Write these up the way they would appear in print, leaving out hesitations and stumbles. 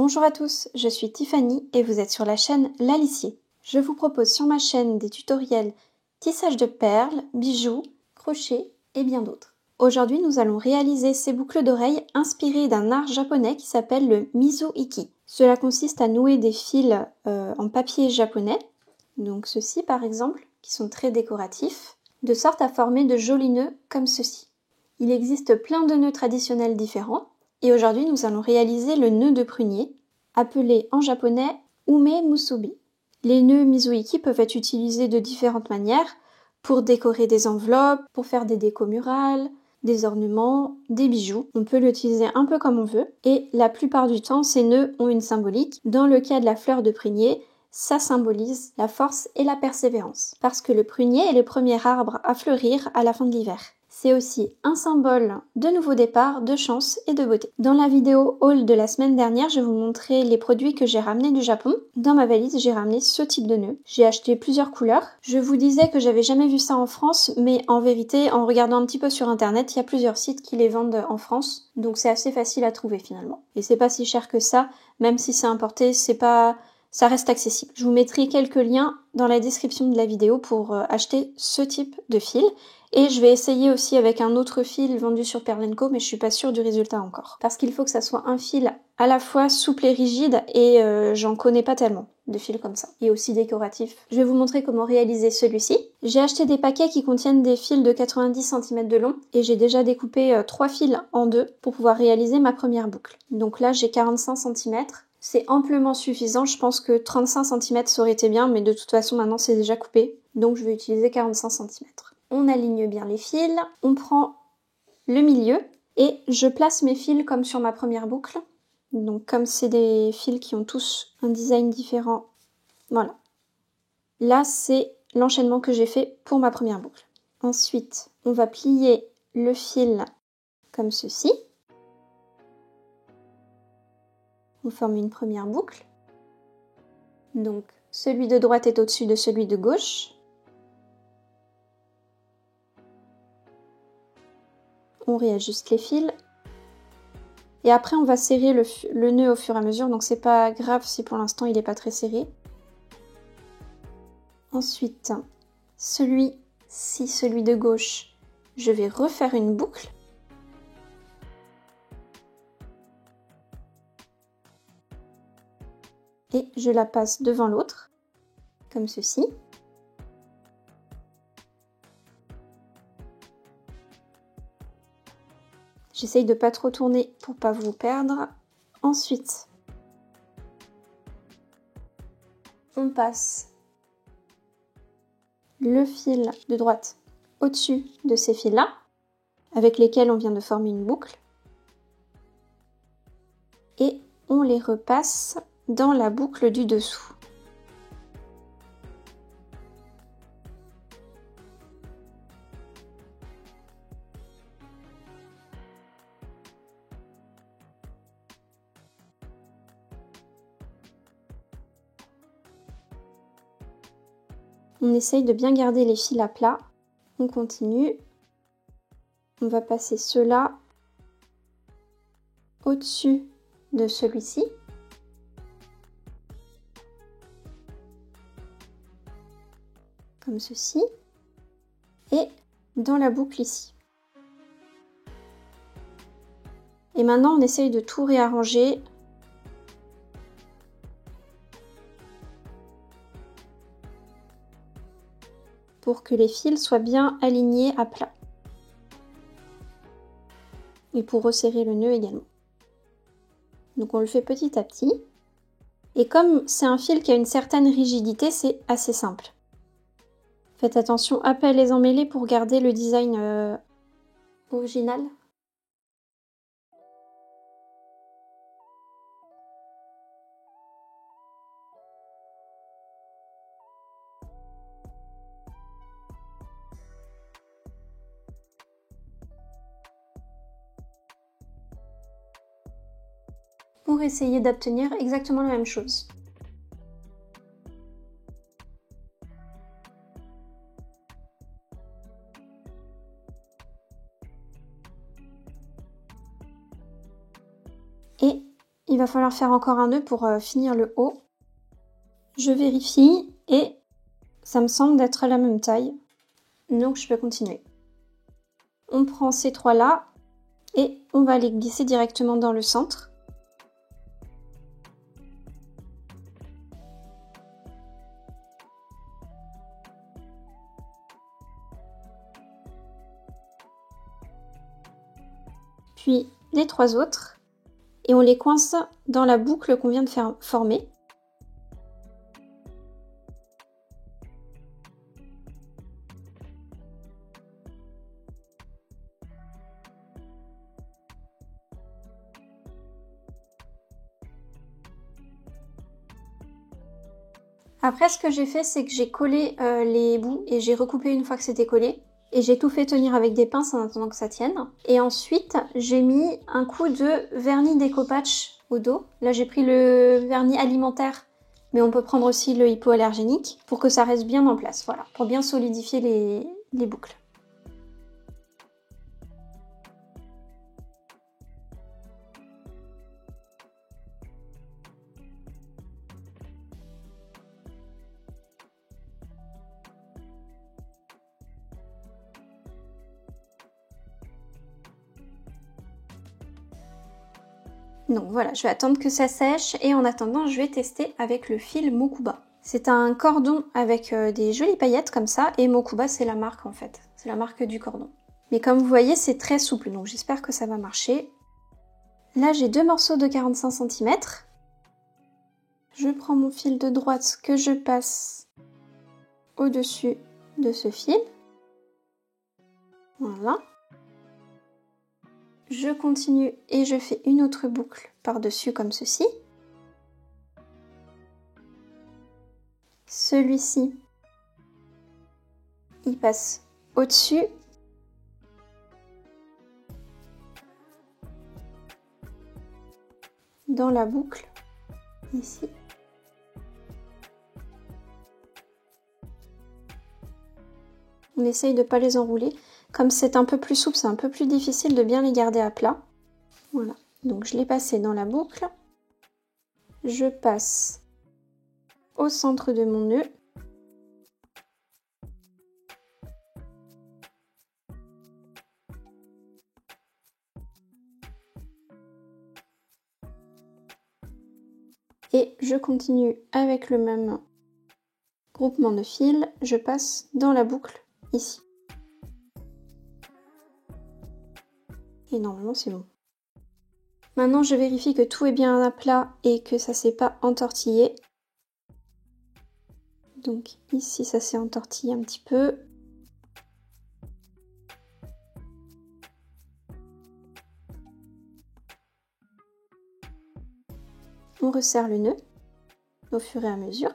Bonjour à tous, je suis Tiffany et vous êtes sur la chaîne L'Alicier. Je vous propose sur ma chaîne des tutoriels tissage de perles, bijoux, crochet et bien d'autres. Aujourd'hui, nous allons réaliser ces boucles d'oreilles inspirées d'un art japonais qui s'appelle le Mizuiki. Cela consiste à nouer des fils en papier japonais, donc ceux-ci par exemple, qui sont très décoratifs, de sorte à former de jolis nœuds comme ceci. Il existe plein de nœuds traditionnels différents, et aujourd'hui nous allons réaliser le nœud de prunier, appelé en japonais Ume Musubi. Les nœuds Mizuiki peuvent être utilisés de différentes manières pour décorer des enveloppes, pour faire des décos murales, des ornements, des bijoux. On peut l'utiliser un peu comme on veut, et la plupart du temps ces nœuds ont une symbolique. Dans le cas de la fleur de prunier, ça symbolise la force et la persévérance, parce que le prunier est le premier arbre à fleurir à la fin de l'hiver. C'est aussi un symbole de nouveau départ, de chance et de beauté. Dans la vidéo haul de la semaine dernière, je vais vous montrer les produits que j'ai ramenés du Japon. Dans ma valise, j'ai ramené ce type de nœud. J'ai acheté plusieurs couleurs. Je vous disais que j'avais jamais vu ça en France, mais en vérité, en regardant un petit peu sur internet, il y a plusieurs sites qui les vendent en France. Donc c'est assez facile à trouver finalement. Et c'est pas si cher que ça, même si c'est importé, ça reste accessible. Je vous mettrai quelques liens dans la description de la vidéo pour acheter ce type de fil. Et je vais essayer aussi avec un autre fil vendu sur Pearl & Co, mais je suis pas sûre du résultat encore. Parce qu'il faut que ça soit un fil à la fois souple et rigide, et j'en connais pas tellement de fils comme ça. Et aussi décoratif. Je vais vous montrer comment réaliser celui-ci. J'ai acheté des paquets qui contiennent des fils de 90 cm de long, et j'ai déjà découpé 3 fils en deux pour pouvoir réaliser ma première boucle. Donc là j'ai 45 cm. C'est amplement suffisant, je pense que 35 cm ça aurait été bien, mais de toute façon maintenant c'est déjà coupé, donc je vais utiliser 45 cm. On aligne bien les fils, on prend le milieu et je place mes fils comme sur ma première boucle. Donc comme c'est des fils qui ont tous un design différent, voilà. Là c'est l'enchaînement que j'ai fait pour ma première boucle. Ensuite, on va plier le fil comme ceci. On forme une première boucle. Donc celui de droite est au-dessus de celui de gauche. On réajuste les fils. Et après on va serrer le nœud au fur et à mesure, donc c'est pas grave si pour l'instant il n'est pas très serré. Ensuite, celui de gauche, je vais refaire une boucle. Et je la passe devant l'autre, comme ceci. J'essaye de pas trop tourner pour pas vous perdre. Ensuite, on passe le fil de droite au-dessus de ces fils-là, avec lesquels on vient de former une boucle. Et on les repasse dans la boucle du dessous. On essaye de bien garder les fils à plat. On continue. On va passer ceux-là au-dessus de celui-ci. Comme ceci. Et dans la boucle ici. Et maintenant, on essaye de tout réarranger. Pour que les fils soient bien alignés à plat. Et pour resserrer le nœud également. Donc on le fait petit à petit. Et comme c'est un fil qui a une certaine rigidité, c'est assez simple. Faites attention à pas les emmêler pour garder le design original. Pour essayer d'obtenir exactement la même chose. Et il va falloir faire encore un nœud pour finir le haut. Je vérifie et ça me semble d'être à la même taille. Donc je peux continuer. On prend ces trois là et on va les glisser directement dans le centre. Puis les trois autres et on les coince dans la boucle qu'on vient de faire former. Après, ce que j'ai fait, c'est que j'ai collé les bouts et j'ai recoupé une fois que c'était collé. Et j'ai tout fait tenir avec des pinces en attendant que ça tienne. Et ensuite, j'ai mis un coup de vernis déco-patch au dos. Là, j'ai pris le vernis alimentaire, mais on peut prendre aussi le hypoallergénique pour que ça reste bien en place. Voilà, pour bien solidifier les boucles. Donc voilà, je vais attendre que ça sèche et en attendant, je vais tester avec le fil Mokuba. C'est un cordon avec des jolies paillettes comme ça et Mokuba c'est la marque en fait, c'est la marque du cordon. Mais comme vous voyez, c'est très souple donc j'espère que ça va marcher. Là, j'ai deux morceaux de 45 cm. Je prends mon fil de droite que je passe au-dessus de ce fil. Voilà. Je continue et je fais une autre boucle par-dessus comme ceci. Celui-ci, il passe au-dessus. Dans la boucle, ici. On essaye de ne pas les enrouler. Comme c'est un peu plus souple, c'est un peu plus difficile de bien les garder à plat. Voilà, donc je l'ai passé dans la boucle. Je passe au centre de mon nœud. Et je continue avec le même groupement de fils. Je passe dans la boucle ici. Et normalement c'est bon. Maintenant je vérifie que tout est bien à plat et que ça s'est pas entortillé. Donc ici ça s'est entortillé un petit peu. On resserre le nœud au fur et à mesure.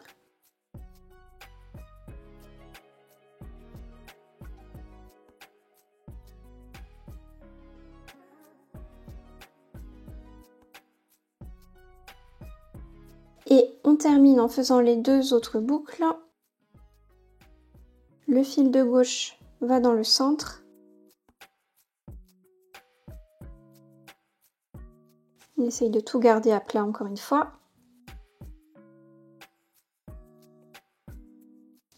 Et on termine en faisant les deux autres boucles. Le fil de gauche va dans le centre. On essaye de tout garder à plat encore une fois.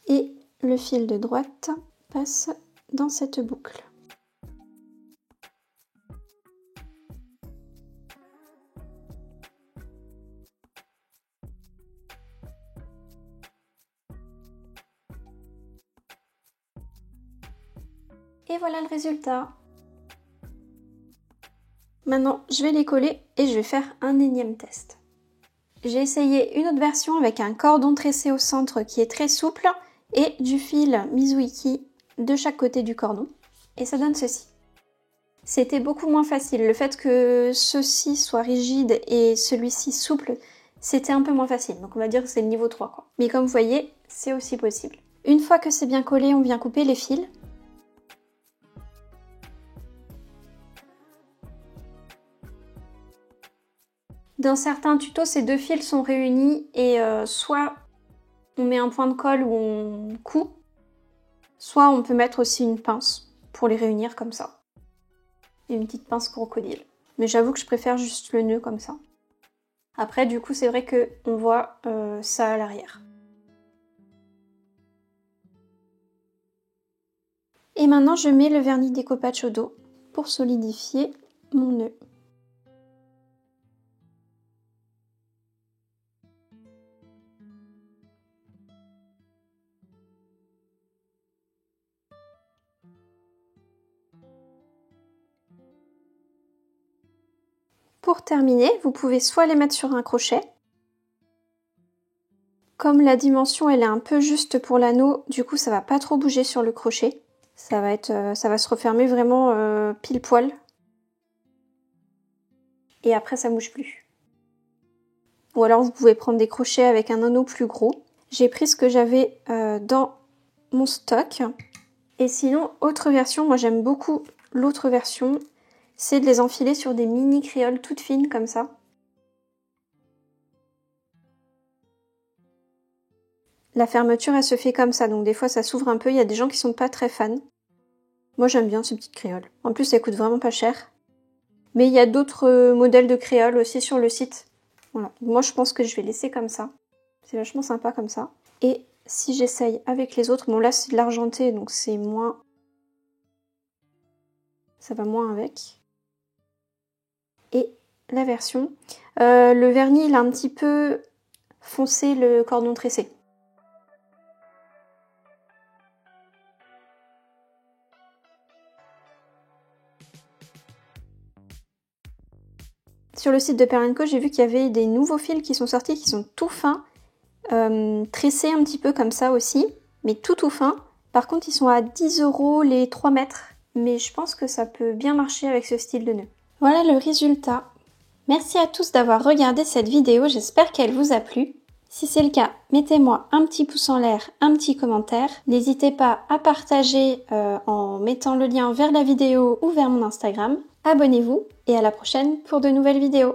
Et le fil de droite passe dans cette boucle. Et voilà le résultat. Maintenant, je vais les coller et je vais faire un énième test. J'ai essayé une autre version avec un cordon tressé au centre qui est très souple et du fil Mizuiki de chaque côté du cordon. Et ça donne ceci. C'était beaucoup moins facile. Le fait que ceci soit rigide et celui-ci souple, c'était un peu moins facile. Donc on va dire que c'est le niveau 3 quoi. Mais comme vous voyez, c'est aussi possible. Une fois que c'est bien collé, on vient couper les fils. Dans certains tutos, ces deux fils sont réunis et soit on met un point de colle où on coud, soit on peut mettre aussi une pince pour les réunir comme ça. Et une petite pince crocodile. Mais j'avoue que je préfère juste le nœud comme ça. Après du coup c'est vrai que on voit ça à l'arrière. Et maintenant je mets le vernis découpage au dos pour solidifier mon nœud. Pour terminer, vous pouvez soit les mettre sur un crochet. Comme la dimension elle est un peu juste pour l'anneau, du coup ça va pas trop bouger sur le crochet. Ça va se refermer vraiment pile poil. Et après ça bouge plus. Ou alors vous pouvez prendre des crochets avec un anneau plus gros. J'ai pris ce que j'avais dans mon stock. Et sinon, autre version, moi j'aime beaucoup l'autre version, c'est de les enfiler sur des mini créoles toutes fines comme ça. La fermeture elle se fait comme ça, donc des fois ça s'ouvre un peu, il y a des gens qui sont pas très fans. Moi j'aime bien ces petites créoles. En plus elles coûtent vraiment pas cher. Mais il y a d'autres modèles de créoles aussi sur le site. Voilà, moi je pense que je vais laisser comme ça. C'est vachement sympa comme ça. Et si j'essaye avec les autres, bon là c'est de l'argenté donc c'est moins... ça va moins avec. Et la version. Le vernis il a un petit peu foncé le cordon tressé. Sur le site de Pearl & Co, j'ai vu qu'il y avait des nouveaux fils qui sont sortis, qui sont tout fins, tressés un petit peu comme ça aussi, mais tout fin. Par contre, ils sont à 10 € les 3 mètres, mais je pense que ça peut bien marcher avec ce style de nœud. Voilà le résultat. Merci à tous d'avoir regardé cette vidéo, j'espère qu'elle vous a plu. Si c'est le cas, mettez-moi un petit pouce en l'air, un petit commentaire. N'hésitez pas à partager en mettant le lien vers la vidéo ou vers mon Instagram. Abonnez-vous et à la prochaine pour de nouvelles vidéos.